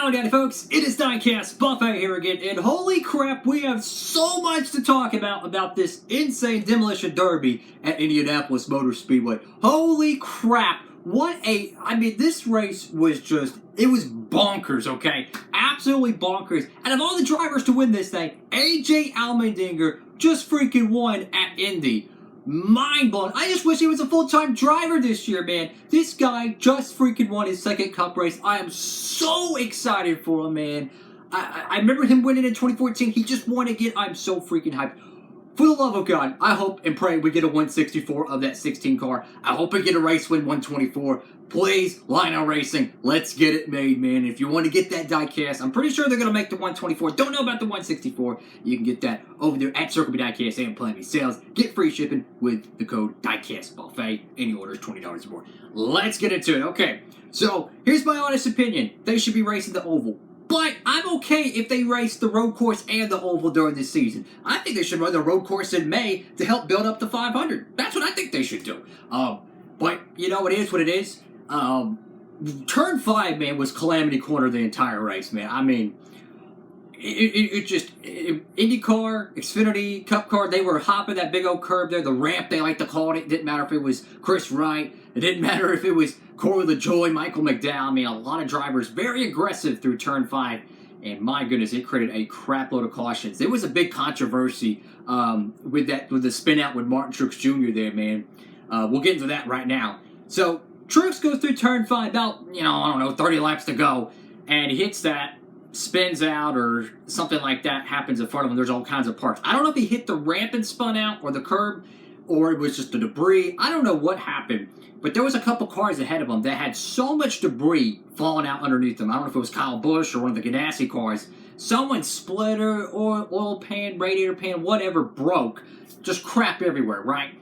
Howdy, howdy, folks. It is Diecastbuffet here again, and holy crap, we have so much to talk about this insane demolition derby at Indianapolis Motor Speedway. Holy crap. This race was it was bonkers, okay? Absolutely bonkers. And of all the drivers to win this thing, AJ Allmendinger just freaking won at Indy. Mind blown. I just wish he was a full-time driver this year, man. This guy just freaking won his second cup race. I am so excited for him, man. I remember him winning in 2014. He just won again. I'm so freaking hyped. For the love of God, I hope and pray we get a 164 of that 16 car. I hope we get a race win 124. Please, Lionel Racing, let's get it made, man. If you want to get that diecast, I'm pretty sure they're going to make the 124. Don't know about the 164. You can get that over there at Circle B Diecast and Plan B Sales. Get free shipping with the code DIECASTbuffet. Any order is $20 or more. Let's get into it. Okay, so here's my honest opinion. They should be racing the oval. But I'm okay if they race the road course and the oval during this season. I think they should run the road course in May to help build up the 500. That's what I think they should do. But you know, it is what it is. Turn 5, man, was calamity corner the entire race, man. I mean, IndyCar, Xfinity, Cup Car, they were hopping that big old curb there. The ramp, they like to call it. It didn't matter if it was Chris Wright. It didn't matter if it was Corey LaJoie, Michael McDowell. I mean, a lot of drivers very aggressive through Turn 5. And my goodness, it created a crap load of cautions. There was a big controversy with the spin out with Martin Truex Jr. there, man. We'll get into that right now. So Truex goes through Turn 5, about, 30 laps to go. And he hits that, spins out, or something like that happens in front of him. There's all kinds of parts. I don't know if he hit the ramp and spun out, or the curb, or it was just the debris. I don't know what happened. But there was a couple cars ahead of him that had so much debris falling out underneath them. I don't know if it was Kyle Busch or one of the Ganassi cars. Someone's splitter or oil pan, radiator pan, whatever broke. Just crap everywhere, right?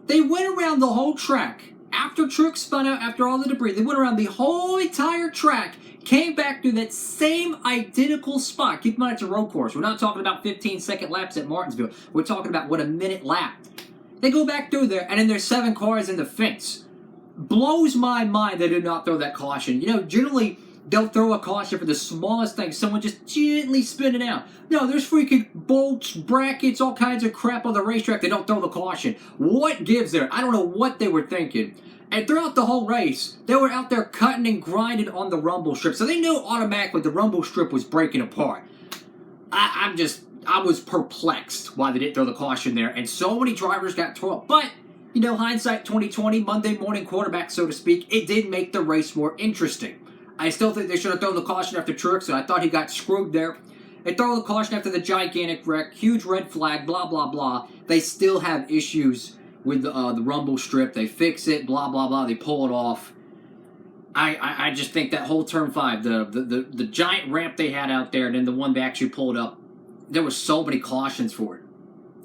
They went around the whole track. After Truex spun out, after all the debris, they went around the whole entire track, came back to that same identical spot. Keep in mind, it's a road course. We're not talking about 15-second laps at Martinsville. We're talking about, a minute lap. They go back through there, and then there's 7 cars in the fence. Blows my mind they did not throw that caution. Generally, they'll throw a caution for the smallest thing. Someone just gently spinning out. No, there's freaking bolts, brackets, all kinds of crap on the racetrack. They don't throw the caution. What gives there? I don't know what they were thinking. And throughout the whole race, they were out there cutting and grinding on the rumble strip. So they knew automatically the rumble strip was breaking apart. I was perplexed why they didn't throw the caution there. And so many drivers got tore up. But hindsight 2020, Monday morning quarterback, so to speak, it did make the race more interesting. I still think they should have thrown the caution after Truex, so I thought he got screwed there. They throw the caution after the gigantic wreck, huge red flag, blah, blah, blah. They still have issues with the rumble strip. They fix it, blah, blah, blah. They pull it off. I just think that whole Turn 5, the giant ramp they had out there, and then the one they actually pulled up, there were so many cautions for it.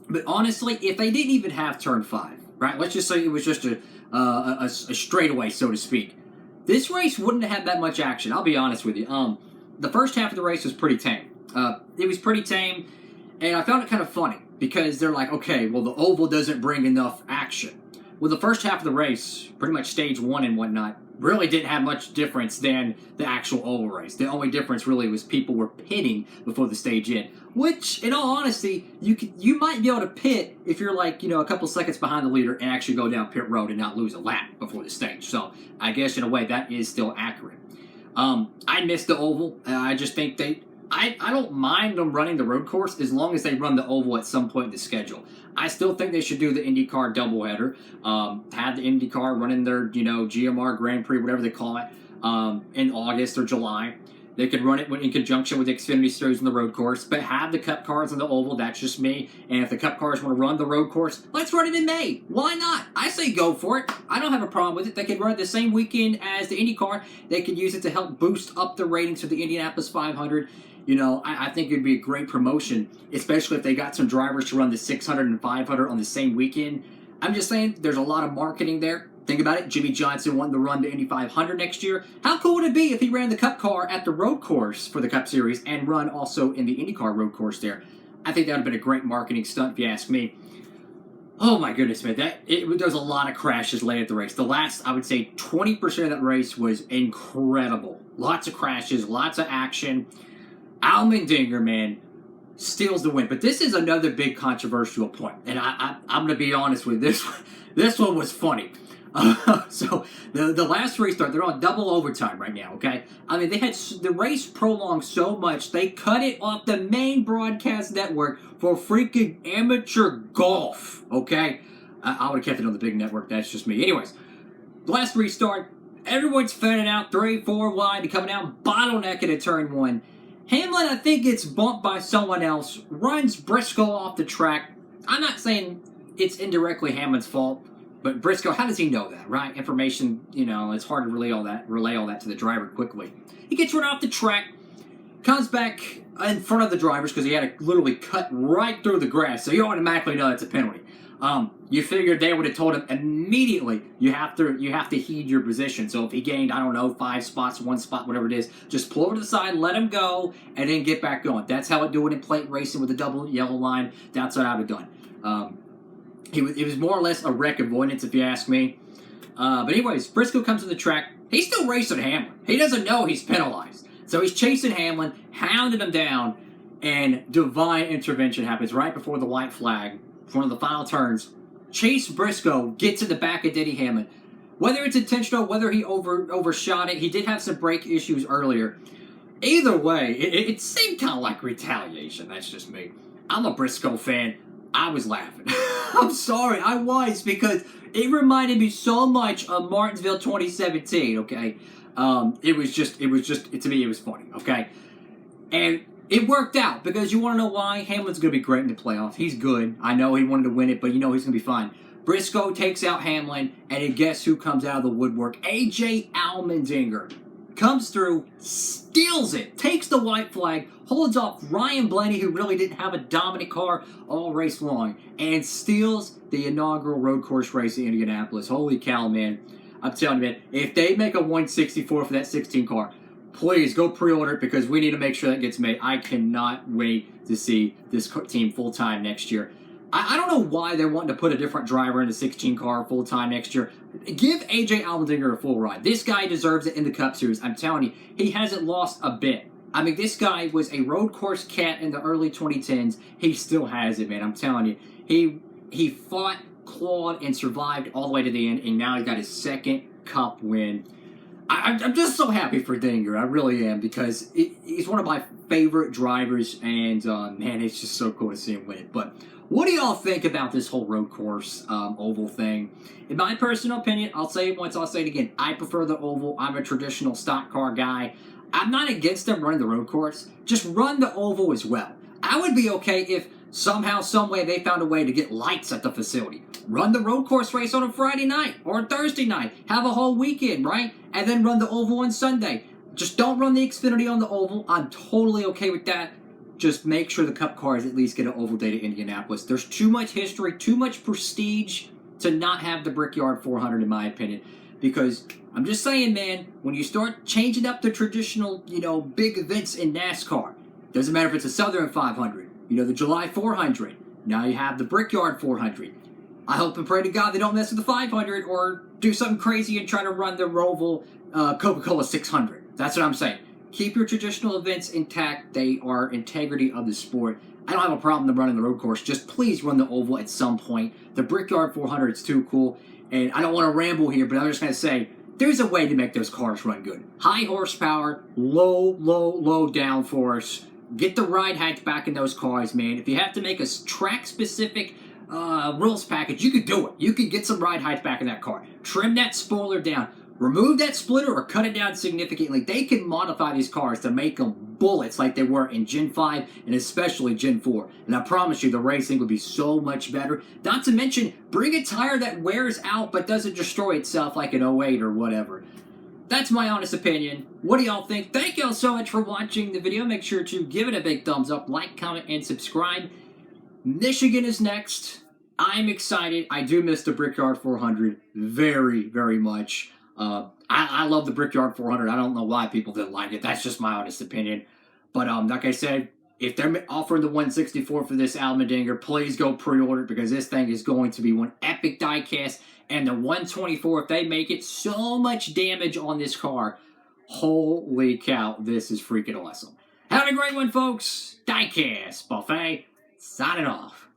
But honestly, if they didn't even have Turn 5, right? Let's just say it was just a straightaway, so to speak. This race wouldn't have had that much action. I'll be honest with you. The first half of the race was pretty tame. It was pretty tame, and I found it kind of funny because they're like, okay, well, the oval doesn't bring enough action. Well, the first half of the race, pretty much stage 1 and whatnot, really didn't have much difference than the actual oval race. The only difference really was people were pitting before the stage end, which, in all honesty, you might be able to pit if you're like, a couple seconds behind the leader and actually go down pit road and not lose a lap before the stage. So I guess in a way that is still accurate. I missed the oval. I just think I don't mind them running the road course as long as they run the oval at some point in the schedule. I still think they should do the IndyCar doubleheader. Have the IndyCar running their, GMR Grand Prix, whatever they call it, in August or July. They could run it in conjunction with the Xfinity Series on the road course, but have the Cup cars on the oval. That's just me. And if the Cup cars want to run the road course, let's run it in May. Why not? I say go for it. I don't have a problem with it. They could run it the same weekend as the IndyCar. They could use it to help boost up the ratings for the Indianapolis 500. I think it would be a great promotion, especially if they got some drivers to run the 600 and 500 on the same weekend. I'm just saying, there's a lot of marketing there. Think about it. Jimmy Johnson wanting to run the Indy 500 next year. How cool would it be if he ran the Cup car at the road course for the Cup Series and run also in the IndyCar road course there? I think that would have been a great marketing stunt, if you ask me. Oh my goodness, man! There's a lot of crashes late at the race. The last, I would say, 20% of that race was incredible. Lots of crashes, lots of action. Allmendinger, man, steals the win. But this is another big controversial point, and I'm going to be honest with this. This one was funny. So the last restart, they're on double overtime right now. Okay, I mean they had the race prolonged so much they cut it off the main broadcast network for freaking amateur golf. Okay, I would have kept it on the big network. That's just me. Anyways, the last restart, everyone's fanning out 3, 4 wide and coming out bottlenecking at turn 1. Hamlin, I think, gets bumped by someone else, runs Briscoe off the track. I'm not saying it's indirectly Hamlin's fault, but Briscoe, how does he know that, right? Information, it's hard to relay all that to the driver quickly. He gets run off the track, comes back in front of the drivers because he had to literally cut right through the grass, so you automatically know it's a penalty. You figured they would have told him immediately, you have to heed your position. So if he gained, I don't know, 5 spots, 1 spot, whatever it is, just pull over to the side, let him go, and then get back going. That's how it do it in plate racing with a double yellow line. That's what I would have done. It was more or less a wreck avoidance, if you ask me. But anyways, Briscoe comes to the track. He's still racing Hamlin. He doesn't know he's penalized. So he's chasing Hamlin, hounding him down, and divine intervention happens right before the white flag. One of the final turns. Chase Briscoe gets in the back of Denny Hamlin. Whether it's intentional, whether he overshot it, he did have some brake issues earlier. Either way, it seemed kind of like retaliation. That's just me. I'm a Briscoe fan. I was laughing. I'm sorry, I was, because it reminded me so much of Martinsville 2017, okay? It was just, to me, it was funny, okay? And it worked out, because you want to know why? Hamlin's going to be great in the playoffs. He's good. I know he wanted to win it, but he's going to be fine. Briscoe takes out Hamlin, and then guess who comes out of the woodwork? A.J. Allmendinger comes through, steals it, takes the white flag, holds off Ryan Blaney, who really didn't have a dominant car all race long, and steals the inaugural road course race in Indianapolis. Holy cow, man. I'm telling you, man, if they make a 164 for that 16 car, please go pre-order it, because we need to make sure that gets made. I cannot wait to see this team full-time next year. I don't know why they're wanting to put a different driver in the 16 car full-time next year. Give A.J. Allmendinger a full ride. This guy deserves it in the Cup Series. I'm telling you, he hasn't lost a bit. I mean, this guy was a road course cat in the early 2010s. He still has it, man. I'm telling you. He fought, clawed, and survived all the way to the end, and now he got his second Cup win. I'm just so happy for Dinger. I really am, because he's one of my favorite drivers, and man, it's just so cool to see him win it. But what do y'all think about this whole road course oval thing? In my personal opinion, I'll say it once, I'll say it again. I prefer the oval. I'm a traditional stock car guy. I'm not against them running the road course. Just run the oval as well. I would be okay if somehow, some way, they found a way to get lights at the facility. Run the road course race on a Friday night or a Thursday night. Have a whole weekend, right? And then run the oval on Sunday. Just don't run the Xfinity on the oval. I'm totally okay with that. Just make sure the Cup cars at least get an oval day to Indianapolis. There's too much history, too much prestige to not have the Brickyard 400, in my opinion. Because I'm just saying, man, when you start changing up the traditional, big events in NASCAR, doesn't matter if it's a Southern 500, the July 400, now you have the Brickyard 400. I hope and pray to God they don't mess with the 500 or do something crazy and try to run the Roval Coca-Cola 600. That's what I'm saying. Keep your traditional events intact. They are integrity of the sport. I don't have a problem with running the road course. Just please run the oval at some point. The Brickyard 400 is too cool. And I don't want to ramble here, but I'm just going to say, there's a way to make those cars run good. High horsepower, low downforce. Get the ride heights back in those cars, man. If you have to make a track-specific rules package, you could do it. You could get some ride heights back in that car. Trim that spoiler down. Remove that splitter or cut it down significantly. They can modify these cars to make them bullets like they were in Gen 5 and especially Gen 4. And I promise you, the racing would be so much better. Not to mention, bring a tire that wears out but doesn't destroy itself like an 08 or whatever. That's my honest opinion. What do y'all think? Thank y'all so much for watching the video. Make sure to give it a big thumbs up, like, comment, and subscribe. Michigan is next. I'm excited. I do miss the Brickyard 400 very, very much. I love the Brickyard 400. I don't know why people didn't like it. That's just my honest opinion. But like I said, If they're offering the 164 for this Allmendinger, please go pre-order it because this thing is going to be one epic diecast. And the 124, if they make it, so much damage on this car. Holy cow, this is freaking awesome. Have a great one, folks. Diecast Buffet, signing off.